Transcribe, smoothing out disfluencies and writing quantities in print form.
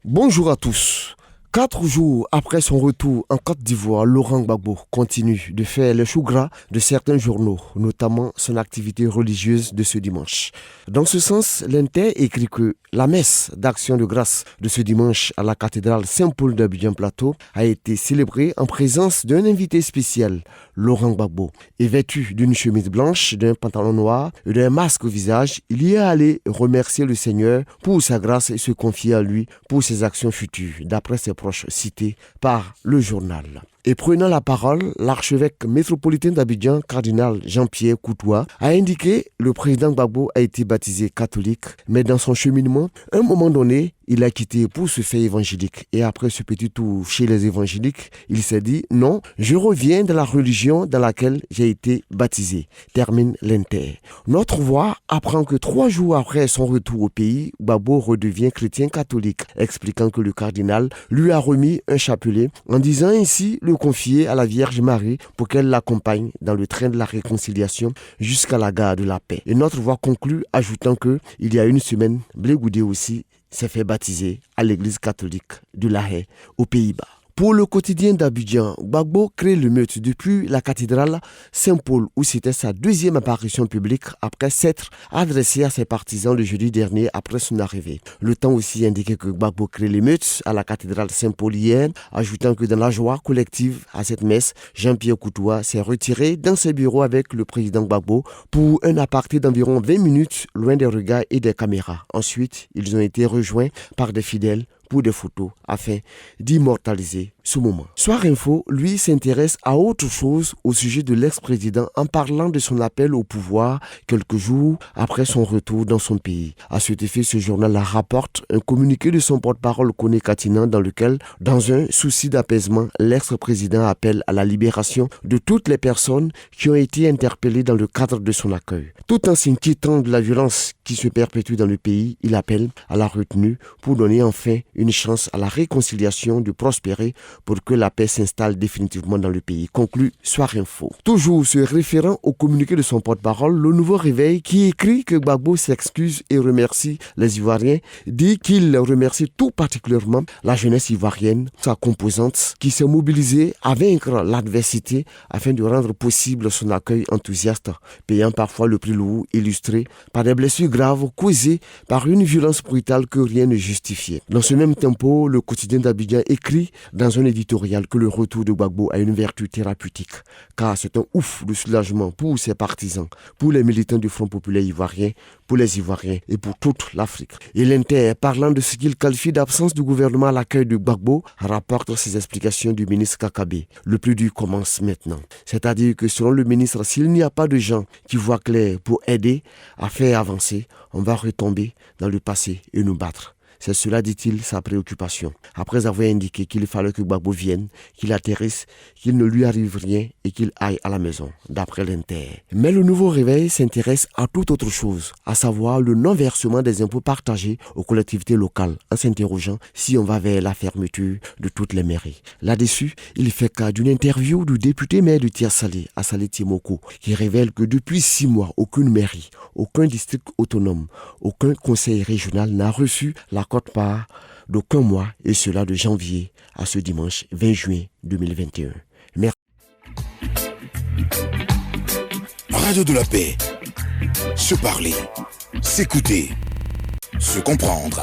Bonjour à tous. 4 jours après son retour en Côte d'Ivoire, Laurent Gbagbo continue de faire le chou gras de certains journaux, notamment son activité religieuse de ce dimanche. Dans ce sens, l'Inter écrit que la messe d'action de grâce de ce dimanche à la cathédrale Saint-Paul d'Abidjan-Plateau a été célébrée en présence d'un invité spécial, Laurent Gbagbo. Et vêtu d'une chemise blanche, d'un pantalon noir et d'un masque au visage, il y est allé remercier le Seigneur pour sa grâce et se confier à lui pour ses actions futures, d'après ses proches cités par le journal. Et prenant la parole, l'archevêque métropolitain d'Abidjan, cardinal Jean-Pierre Coutois, a indiqué que le président Gbagbo a été baptisé catholique, mais dans son cheminement, à un moment donné, il a quitté pour se faire évangélique. Et après ce petit tour chez les évangéliques, il s'est dit « Non, je reviens de la religion dans laquelle j'ai été baptisé », termine l'Inter. Notre Voix apprend que 3 jours après son retour au pays, Gbagbo redevient chrétien catholique, expliquant que le cardinal lui a remis un chapelet en disant ainsi le confier à la Vierge Marie pour qu'elle l'accompagne dans le train de la réconciliation jusqu'à la gare de la paix. Et Notre Voix conclut ajoutant que il y a une semaine, Blé Goudé aussi s'est fait baptiser à l'église catholique de La Haye aux Pays-Bas. Pour le quotidien d'Abidjan, Gbagbo crée le meute depuis la cathédrale Saint-Paul où c'était sa 2e apparition publique après s'être adressé à ses partisans le jeudi dernier après son arrivée. Le Temps aussi indiquait que Gbagbo crée le meute à la cathédrale Saint-Paul hier, ajoutant que dans la joie collective à cette messe, Jean-Pierre Coutois s'est retiré dans ses bureaux avec le président Gbagbo pour un aparté d'environ 20 minutes loin des regards et des caméras. Ensuite, ils ont été rejoints par des fidèles pour des photos afin d'immortaliser ce moment. Soir Info, lui, s'intéresse à autre chose au sujet de l'ex-président en parlant de son appel au pouvoir quelques jours après son retour dans son pays. À cet effet, ce journal rapporte un communiqué de son porte-parole Koné Katinan dans lequel, dans un souci d'apaisement, l'ex-président appelle à la libération de toutes les personnes qui ont été interpellées dans le cadre de son accueil. Tout en s'inquiétant de la violence qui se perpétue dans le pays, il appelle à la retenue pour donner enfin une chance à la réconciliation de prospérer pour que la paix s'installe définitivement dans le pays, conclut Soir Info. Toujours se référant au communiqué de son porte-parole, le Nouveau Réveil, qui écrit que Gbagbo s'excuse et remercie les Ivoiriens, dit qu'il remercie tout particulièrement la jeunesse ivoirienne, sa composante, qui s'est mobilisée à vaincre l'adversité afin de rendre possible son accueil enthousiaste, payant parfois le prix lourd illustré par des blessures graves causées par une violence brutale que rien ne justifiait. Dans ce même tempo, le quotidien d'Abidjan écrit dans un éditorial que le retour de Gbagbo a une vertu thérapeutique, car c'est un ouf de soulagement pour ses partisans, pour les militants du Front populaire ivoirien, pour les Ivoiriens et pour toute l'Afrique. Et l'Inter, parlant de ce qu'il qualifie d'absence du gouvernement à l'accueil de Gbagbo, rapporte ses explications du ministre Kakabe. Le plus dur commence maintenant. C'est-à-dire que selon le ministre, s'il n'y a pas de gens qui voient clair pour aider à faire avancer, on va retomber dans le passé et nous battre. C'est cela, dit-il, sa préoccupation. Après avoir indiqué qu'il fallait que Gbagbo vienne, qu'il atterrisse, qu'il ne lui arrive rien et qu'il aille à la maison, d'après l'Inter. Mais le Nouveau Réveil s'intéresse à toute autre chose, à savoir le non-versement des impôts partagés aux collectivités locales, en s'interrogeant si on va vers la fermeture de toutes les mairies. Là-dessus, il fait cas d'une interview du député maire de Tiasalé, Assalé Timoko, qui révèle que depuis 6 mois, aucune mairie, aucun district autonome, aucun conseil régional n'a reçu la quote-part d'aucun mois, et cela de janvier à ce dimanche 20 juin 2021. Merci. Radio de la Paix. Se parler, s'écouter, se comprendre.